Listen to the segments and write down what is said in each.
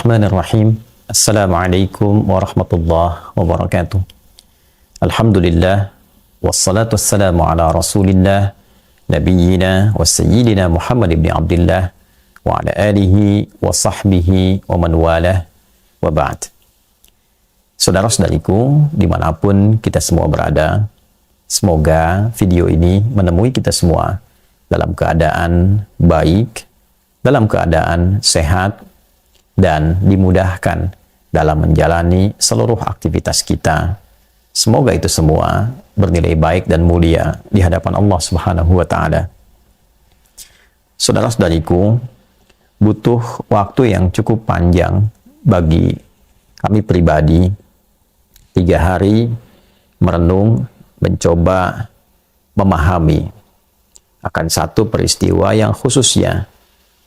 Bismillahirrahmanirrahim. Assalamualaikum warahmatullahi wabarakatuh. Alhamdulillah wassalatu wassalamu ala Rasulillah nabiyyina wa sayyidina Muhammad ibn Abdullah wa ala alihi wa sahbihi wa man walah wa ba'd. Saudara-saudariku dimanapun kita semua berada, semoga video ini menemui kita semua dalam keadaan baik, dalam keadaan sehat, dan dimudahkan dalam menjalani seluruh aktivitas kita. Semoga itu semua bernilai baik dan mulia di hadapan Allah Subhanahu wa Ta'ala. Saudara-saudariku, butuh waktu yang cukup panjang bagi kami pribadi, 3 hari merenung, mencoba memahami akan satu peristiwa yang khususnya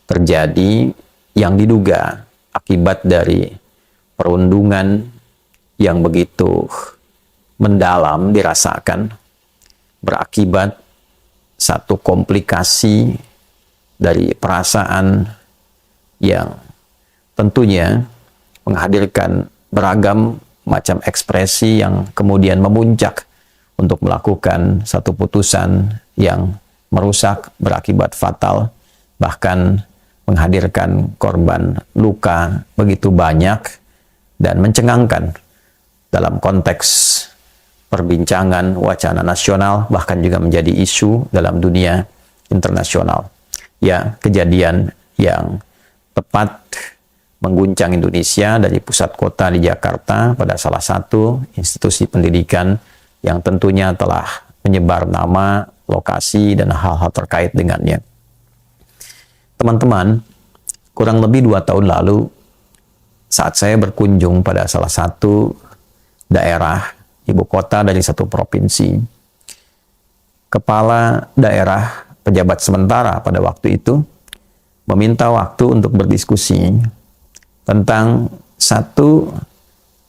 terjadi yang diduga akibat dari perundungan yang begitu mendalam dirasakan, berakibat satu komplikasi dari perasaan yang tentunya menghadirkan beragam macam ekspresi yang kemudian memuncak untuk melakukan satu putusan yang merusak, berakibat fatal, bahkan menghadirkan korban luka begitu banyak dan mencengangkan dalam konteks perbincangan wacana nasional, bahkan juga menjadi isu dalam dunia internasional. Ya, kejadian yang tepat mengguncang Indonesia dari pusat kota di Jakarta pada salah satu institusi pendidikan yang tentunya telah menyebar nama, lokasi, dan hal-hal terkait dengannya. Teman-teman, kurang lebih 2 tahun lalu, saat saya berkunjung pada salah satu daerah, ibu kota dari satu provinsi, kepala daerah pejabat sementara pada waktu itu meminta waktu untuk berdiskusi tentang satu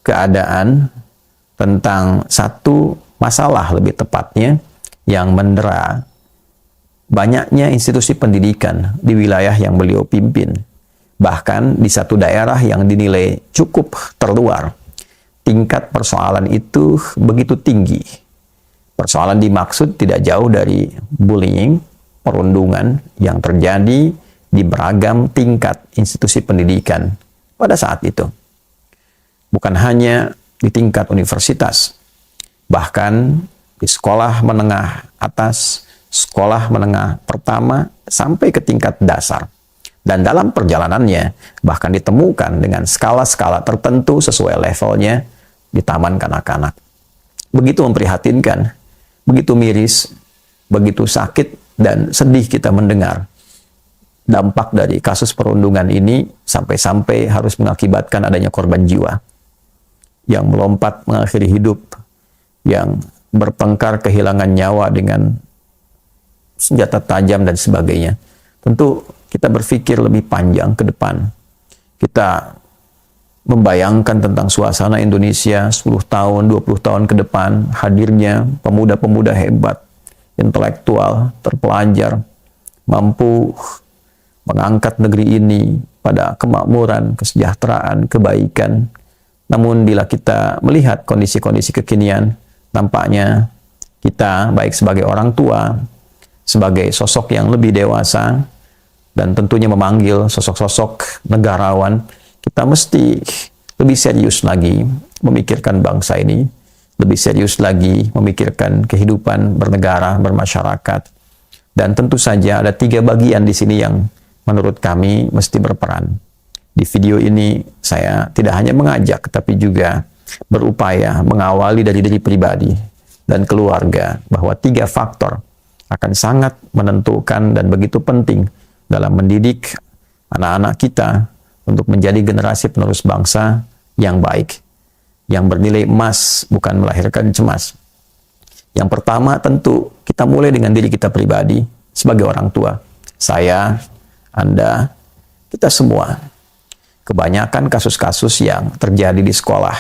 keadaan, tentang satu masalah lebih tepatnya yang mendera banyaknya institusi pendidikan di wilayah yang beliau pimpin. Bahkan di satu daerah yang dinilai cukup terluar, tingkat persoalan itu begitu tinggi. Persoalan dimaksud tidak jauh dari bullying, perundungan yang terjadi di beragam tingkat institusi pendidikan pada saat itu. Bukan hanya di tingkat universitas, bahkan di sekolah menengah atas, sekolah menengah pertama, sampai ke tingkat dasar. Dan dalam perjalanannya, bahkan ditemukan dengan skala-skala tertentu sesuai levelnya di taman kanak-kanak. Begitu memprihatinkan, begitu miris, begitu sakit dan sedih kita mendengar dampak dari kasus perundungan ini sampai-sampai harus mengakibatkan adanya korban jiwa yang melompat mengakhiri hidup, yang bertengkar kehilangan nyawa dengan senjata tajam dan sebagainya. Tentu kita berpikir lebih panjang ke depan. Kita membayangkan tentang suasana Indonesia 10 tahun, 20 tahun ke depan, hadirnya pemuda-pemuda hebat, intelektual, terpelajar, mampu mengangkat negeri ini pada kemakmuran, kesejahteraan, kebaikan. Namun bila kita melihat kondisi-kondisi kekinian, nampaknya kita baik sebagai orang tua, sebagai sosok yang lebih dewasa, dan tentunya memanggil sosok-sosok negarawan, kita mesti lebih serius lagi memikirkan bangsa ini, lebih serius lagi memikirkan kehidupan bernegara, bermasyarakat. Dan tentu saja ada 3 bagian di sini yang menurut kami mesti berperan. Di video ini saya tidak hanya mengajak, tapi juga berupaya mengawali dari diri pribadi dan keluarga, bahwa 3 faktor akan sangat menentukan dan begitu penting dalam mendidik anak-anak kita untuk menjadi generasi penerus bangsa yang baik, yang bernilai emas, bukan melahirkan cemas. Yang pertama tentu kita mulai dengan diri kita pribadi sebagai orang tua. Saya, Anda, kita semua. Kebanyakan kasus-kasus yang terjadi di sekolah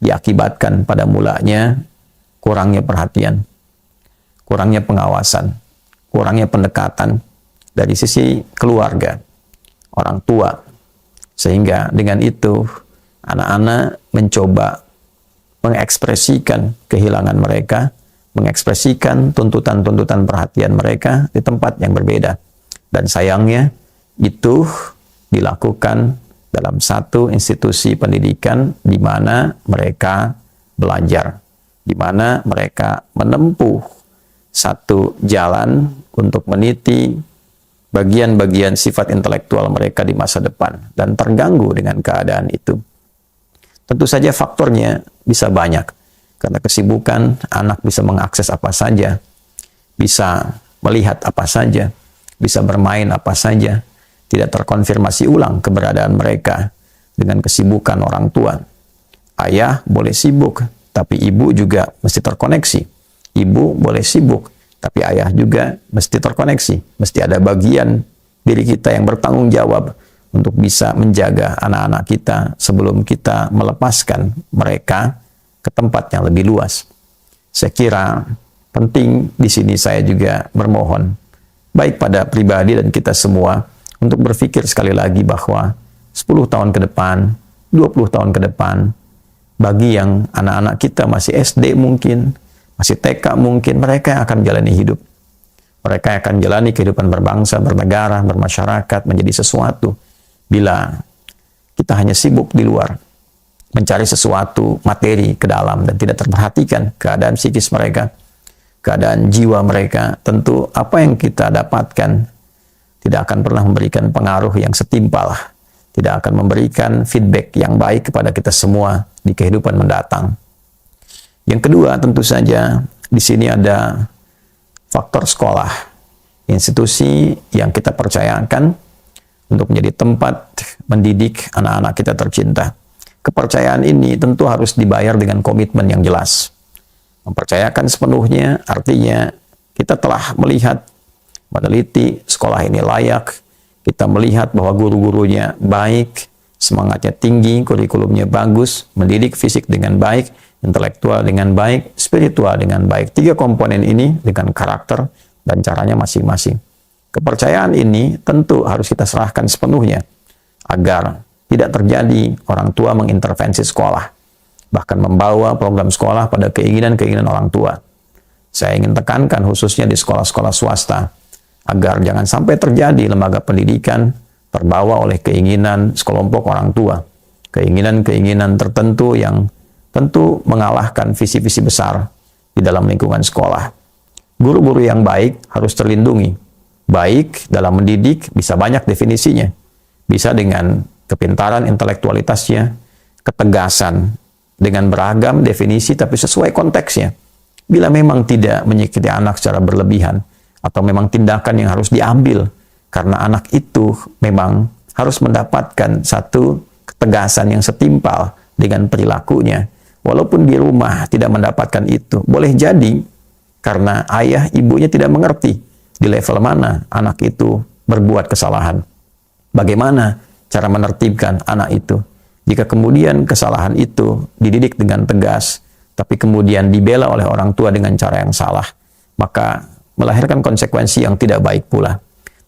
diakibatkan pada mulanya kurangnya perhatian, kurangnya pengawasan, kurangnya pendekatan dari sisi keluarga, orang tua, Sehingga dengan itu, anak-anak mencoba mengekspresikan kehilangan mereka, mengekspresikan tuntutan-tuntutan perhatian mereka di tempat yang berbeda. Dan sayangnya, itu dilakukan dalam satu institusi pendidikan di mana mereka belajar, di mana mereka menempuh satu jalan untuk meniti bagian-bagian sifat intelektual mereka di masa depan dan terganggu dengan keadaan itu. Tentu saja faktornya bisa banyak, karena kesibukan anak bisa mengakses apa saja, bisa melihat apa saja, bisa bermain apa saja, tidak terkonfirmasi ulang keberadaan mereka dengan kesibukan orang tua. Ayah boleh sibuk, tapi ibu juga mesti terkoneksi. Ibu boleh sibuk, tapi ayah juga mesti terkoneksi. Mesti ada bagian diri kita yang bertanggung jawab untuk bisa menjaga anak-anak kita sebelum kita melepaskan mereka ke tempat yang lebih luas. Saya kira penting di sini saya juga bermohon, baik pada pribadi dan kita semua, untuk berpikir sekali lagi bahwa 10 tahun ke depan, 20 tahun ke depan, bagi yang anak-anak kita masih SD mungkin, masih TK mungkin, mereka yang akan menjalani hidup. Mereka yang akan menjalani kehidupan berbangsa, bernegara, bermasyarakat, menjadi sesuatu. Bila kita hanya sibuk di luar, mencari sesuatu materi ke dalam dan tidak terperhatikan keadaan psikis mereka, keadaan jiwa mereka, tentu apa yang kita dapatkan tidak akan pernah memberikan pengaruh yang setimpal, tidak akan memberikan feedback yang baik kepada kita semua di kehidupan mendatang. Yang kedua, tentu saja di sini ada faktor sekolah, institusi yang kita percayakan untuk menjadi tempat mendidik anak-anak kita tercinta. Kepercayaan ini tentu harus dibayar dengan komitmen yang jelas. Mempercayakan sepenuhnya artinya kita telah melihat, meneliti sekolah ini layak, kita melihat bahwa guru-gurunya baik, semangatnya tinggi, kurikulumnya bagus, mendidik fisik dengan baik, intelektual dengan baik, spiritual dengan baik. 3 komponen ini dengan karakter dan caranya masing-masing. Kepercayaan ini tentu harus kita serahkan sepenuhnya agar tidak terjadi orang tua mengintervensi sekolah, bahkan membawa program sekolah pada keinginan-keinginan orang tua. Saya ingin tekankan khususnya di sekolah-sekolah swasta, agar jangan sampai terjadi lembaga pendidikan terbawa oleh keinginan sekelompok orang tua, keinginan-keinginan tertentu yang tentu mengalahkan visi-visi besar di dalam lingkungan sekolah. Guru-guru yang baik harus terlindungi. Baik dalam mendidik bisa banyak definisinya. Bisa dengan kepintaran intelektualitasnya, ketegasan dengan beragam definisi tapi sesuai konteksnya. Bila memang tidak menyakiti anak secara berlebihan, atau memang tindakan yang harus diambil karena anak itu memang harus mendapatkan satu ketegasan yang setimpal dengan perilakunya. Walaupun di rumah tidak mendapatkan itu, boleh jadi karena ayah ibunya tidak mengerti di level mana anak itu berbuat kesalahan. Bagaimana cara menertibkan anak itu? Jika kemudian kesalahan itu dididik dengan tegas, tapi kemudian dibela oleh orang tua dengan cara yang salah, maka melahirkan konsekuensi yang tidak baik pula.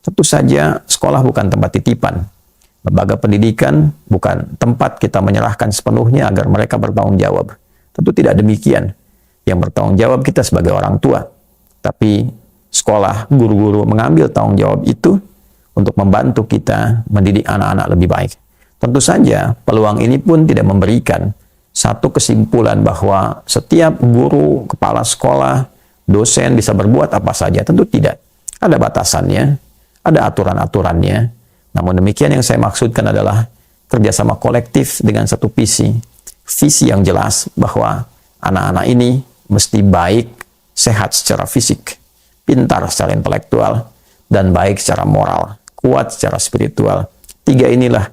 Tentu saja sekolah bukan tempat titipan. Lembaga pendidikan bukan tempat kita menyerahkan sepenuhnya agar mereka bertanggung jawab. Tentu tidak demikian. Yang bertanggung jawab kita sebagai orang tua. Tapi sekolah, guru-guru mengambil tanggung jawab itu untuk membantu kita mendidik anak-anak lebih baik. Tentu saja peluang ini pun tidak memberikan satu kesimpulan bahwa setiap guru, kepala sekolah, dosen bisa berbuat apa saja. Tentu tidak. Ada batasannya, ada aturan-aturannya. Namun demikian yang saya maksudkan adalah kerjasama kolektif dengan satu visi yang jelas bahwa anak-anak ini mesti baik, sehat secara fisik, pintar secara intelektual, dan baik secara moral, kuat secara spiritual. 3 inilah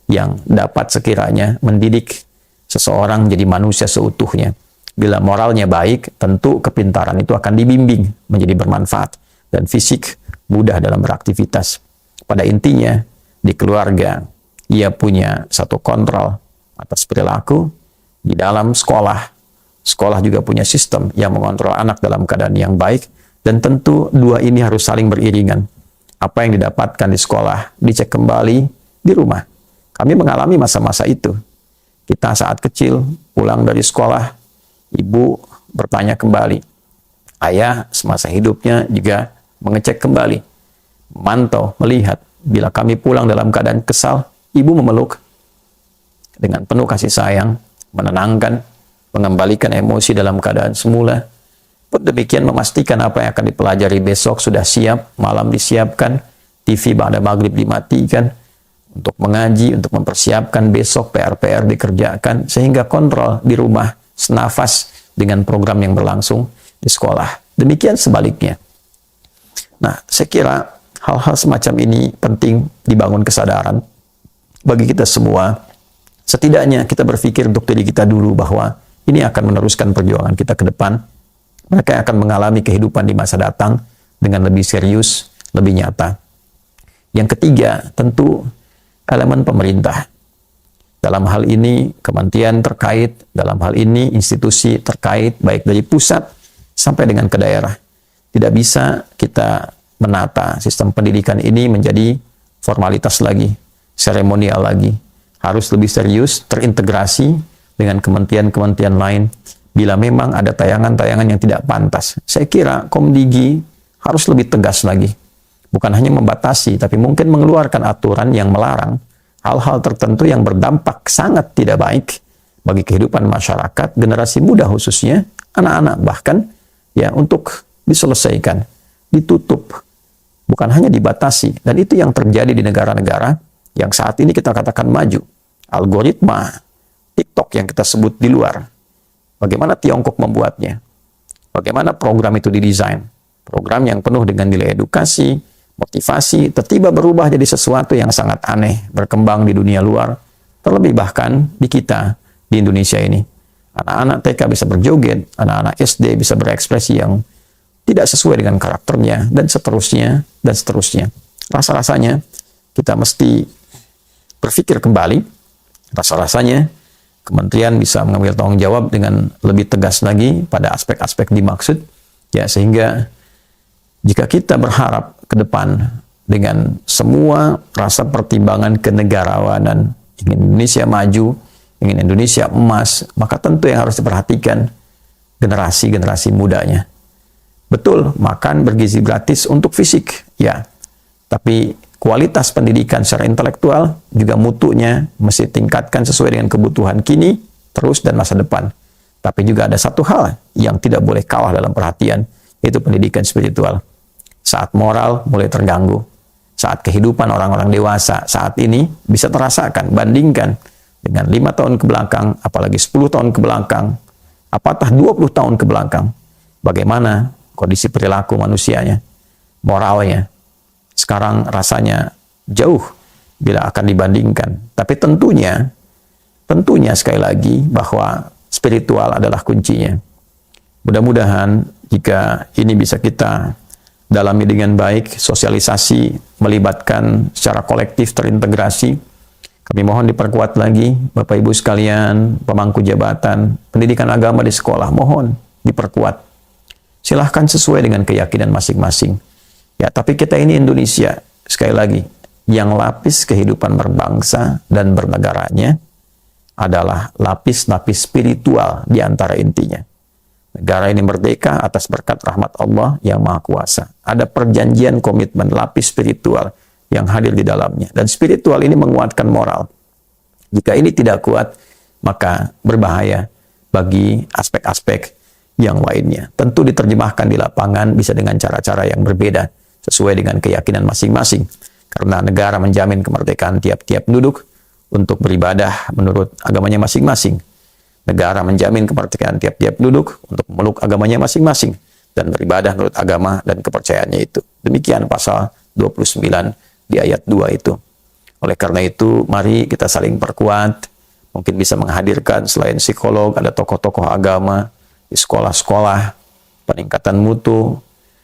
yang dapat sekiranya mendidik seseorang menjadi manusia seutuhnya. Bila moralnya baik, tentu kepintaran itu akan dibimbing menjadi bermanfaat dan fisik mudah dalam beraktivitas. Pada intinya, di keluarga, ia punya satu kontrol atas perilaku. Di dalam sekolah, sekolah juga punya sistem yang mengontrol anak dalam keadaan yang baik, dan tentu 2 ini harus saling beriringan. Apa yang didapatkan di sekolah, dicek kembali di rumah. Kami mengalami masa-masa itu. Kita saat kecil pulang dari sekolah, ibu bertanya kembali. Ayah semasa hidupnya juga mengecek kembali, memantau, melihat. Bila kami pulang dalam keadaan kesal, ibu memeluk dengan penuh kasih sayang, menenangkan, mengembalikan emosi dalam keadaan semula. Demikian memastikan apa yang akan dipelajari besok sudah siap, malam disiapkan, TV pada maghrib dimatikan, untuk mengaji, untuk mempersiapkan besok PR-PR dikerjakan, sehingga kontrol di rumah senafas dengan program yang berlangsung di sekolah. Demikian sebaliknya. Nah, saya kira hal-hal semacam ini penting dibangun kesadaran bagi kita semua. Setidaknya kita berpikir untuk diri kita dulu bahwa ini akan meneruskan perjuangan kita ke depan. Mereka akan mengalami kehidupan di masa datang dengan lebih serius, lebih nyata. Yang ketiga, tentu elemen pemerintah. Dalam hal ini, kementerian terkait, dalam hal ini institusi terkait, baik dari pusat sampai dengan ke daerah. Tidak bisa kita menata sistem pendidikan ini menjadi formalitas lagi, seremonial lagi. Harus lebih serius, terintegrasi dengan kementerian-kementerian lain. Bila memang ada tayangan-tayangan yang tidak pantas, saya kira Komdigi harus lebih tegas lagi. Bukan hanya membatasi, tapi mungkin mengeluarkan aturan yang melarang hal-hal tertentu yang berdampak sangat tidak baik bagi kehidupan masyarakat, generasi muda khususnya, anak-anak bahkan, ya, untuk diselesaikan, ditutup, bukan hanya dibatasi. Dan itu yang terjadi di negara-negara yang saat ini kita katakan maju. Algoritma TikTok yang kita sebut di luar. Bagaimana Tiongkok membuatnya? Bagaimana program itu didesain? Program yang penuh dengan nilai edukasi, motivasi, tiba-tiba berubah jadi sesuatu yang sangat aneh, berkembang di dunia luar, terlebih bahkan di kita, di Indonesia ini. Anak-anak TK bisa berjoget, anak-anak SD bisa berekspresi yang tidak sesuai dengan karakternya, dan seterusnya, dan seterusnya. Rasa-rasanya kita mesti berpikir kembali, rasa-rasanya kementerian bisa mengambil tanggung jawab dengan lebih tegas lagi pada aspek-aspek dimaksud, ya, sehingga jika kita berharap ke depan dengan semua rasa pertimbangan kenegarawanan, ingin Indonesia maju, ingin Indonesia emas, maka tentu yang harus diperhatikan generasi-generasi mudanya. Betul, makan bergizi gratis untuk fisik, ya. Tapi kualitas pendidikan secara intelektual juga mutunya mesti tingkatkan sesuai dengan kebutuhan kini, terus, dan masa depan. Tapi juga ada satu hal yang tidak boleh kalah dalam perhatian, yaitu pendidikan spiritual. Saat moral mulai terganggu, saat kehidupan orang-orang dewasa saat ini bisa terasakan, bandingkan dengan 5 tahun ke belakang, apalagi 10 tahun ke belakang, apatah 20 tahun ke belakang, bagaimana kondisi perilaku manusianya, moralnya. Sekarang rasanya jauh bila akan dibandingkan. Tapi tentunya sekali lagi bahwa spiritual adalah kuncinya. Mudah-mudahan jika ini bisa kita dalami dengan baik, sosialisasi, melibatkan secara kolektif, terintegrasi. Kami mohon diperkuat lagi, Bapak Ibu sekalian, pemangku jabatan, pendidikan agama di sekolah, mohon diperkuat. Silahkan sesuai dengan keyakinan masing-masing. Ya, tapi kita ini Indonesia, sekali lagi, yang lapis kehidupan berbangsa dan bernegaranya adalah lapis-lapis spiritual di antara intinya. Negara ini merdeka atas berkat rahmat Allah yang Maha Kuasa. Ada perjanjian komitmen lapis spiritual yang hadir di dalamnya. Dan spiritual ini menguatkan moral. Jika ini tidak kuat, maka berbahaya bagi aspek-aspek yang lainnya. Tentu diterjemahkan di lapangan bisa dengan cara-cara yang berbeda, sesuai dengan keyakinan masing-masing. Karena negara menjamin kemerdekaan tiap-tiap penduduk untuk beribadah menurut agamanya masing-masing. Negara menjamin kemerdekaan tiap-tiap penduduk untuk memeluk agamanya masing-masing dan beribadah menurut agama dan kepercayaannya itu. Demikian pasal 29 di ayat 2 itu. Oleh karena itu, mari kita saling perkuat. Mungkin bisa menghadirkan selain psikolog, ada tokoh-tokoh agama di sekolah-sekolah, peningkatan mutu,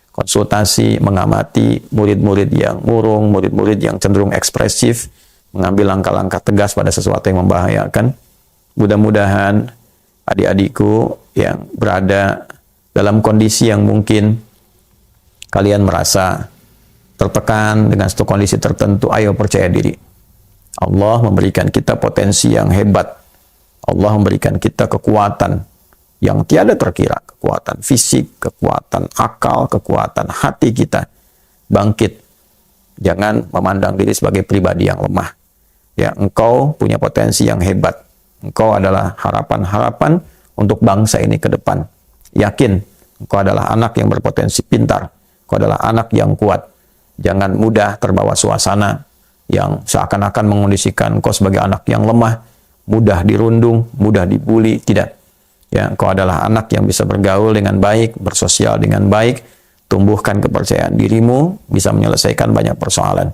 konsultasi, mengamati murid-murid yang murung, murid-murid yang cenderung ekspresif, mengambil langkah-langkah tegas pada sesuatu yang membahayakan. Mudah-mudahan adik-adikku yang berada dalam kondisi yang mungkin kalian merasa tertekan dengan suatu kondisi tertentu, ayo percaya diri. Allah memberikan kita potensi yang hebat. Allah memberikan kita kekuatan yang tiada terkira. Kekuatan fisik, kekuatan akal, kekuatan hati kita. Bangkit. Jangan memandang diri sebagai pribadi yang lemah. Ya, engkau punya potensi yang hebat. Engkau adalah harapan-harapan untuk bangsa ini ke depan. Yakin, engkau adalah anak yang berpotensi pintar. Engkau adalah anak yang kuat. Jangan mudah terbawa suasana yang seakan-akan mengondisikan engkau sebagai anak yang lemah, mudah dirundung, mudah dibully. Tidak. Ya, engkau adalah anak yang bisa bergaul dengan baik, bersosial dengan baik, tumbuhkan kepercayaan dirimu, bisa menyelesaikan banyak persoalan.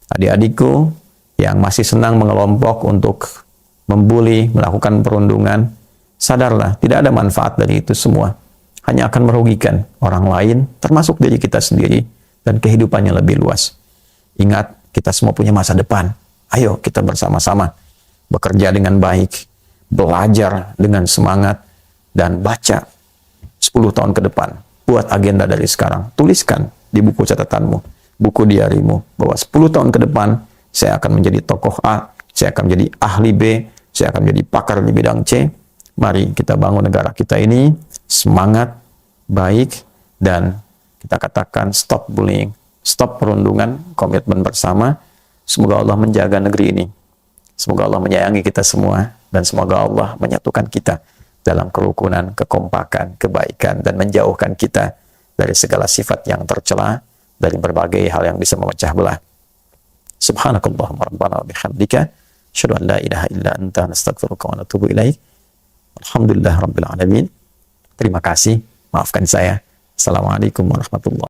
Adik-adikku yang masih senang mengelompok untuk membuli, melakukan perundungan, sadarlah, tidak ada manfaat dari itu semua. Hanya akan merugikan orang lain, termasuk diri kita sendiri, dan kehidupannya lebih luas. Ingat, kita semua punya masa depan. Ayo kita bersama-sama bekerja dengan baik, belajar dengan semangat, dan baca 10 tahun ke depan. Buat agenda dari sekarang. Tuliskan di buku catatanmu, buku diarimu, bahwa 10 tahun ke depan saya akan menjadi tokoh A, saya akan menjadi ahli B, saya akan menjadi pakar di bidang C. Mari kita bangun negara kita ini semangat, baik, dan kita katakan stop bullying, stop perundungan, komitmen bersama. Semoga Allah menjaga negeri ini. Semoga Allah menyayangi kita semua, dan semoga Allah menyatukan kita dalam kerukunan, kekompakan, kebaikan, dan menjauhkan kita dari segala sifat yang tercela, dari berbagai hal yang bisa memecah belah. Subhanakallahumma rabbana wa bihamdika, asyhadu an la ilaha illa anta, nastaghfiruka wa natubu ilaik. Alhamdulillah rabbil alamin. Terima kasih, maafkan saya. Assalamualaikum warahmatullahi wabarakatuh.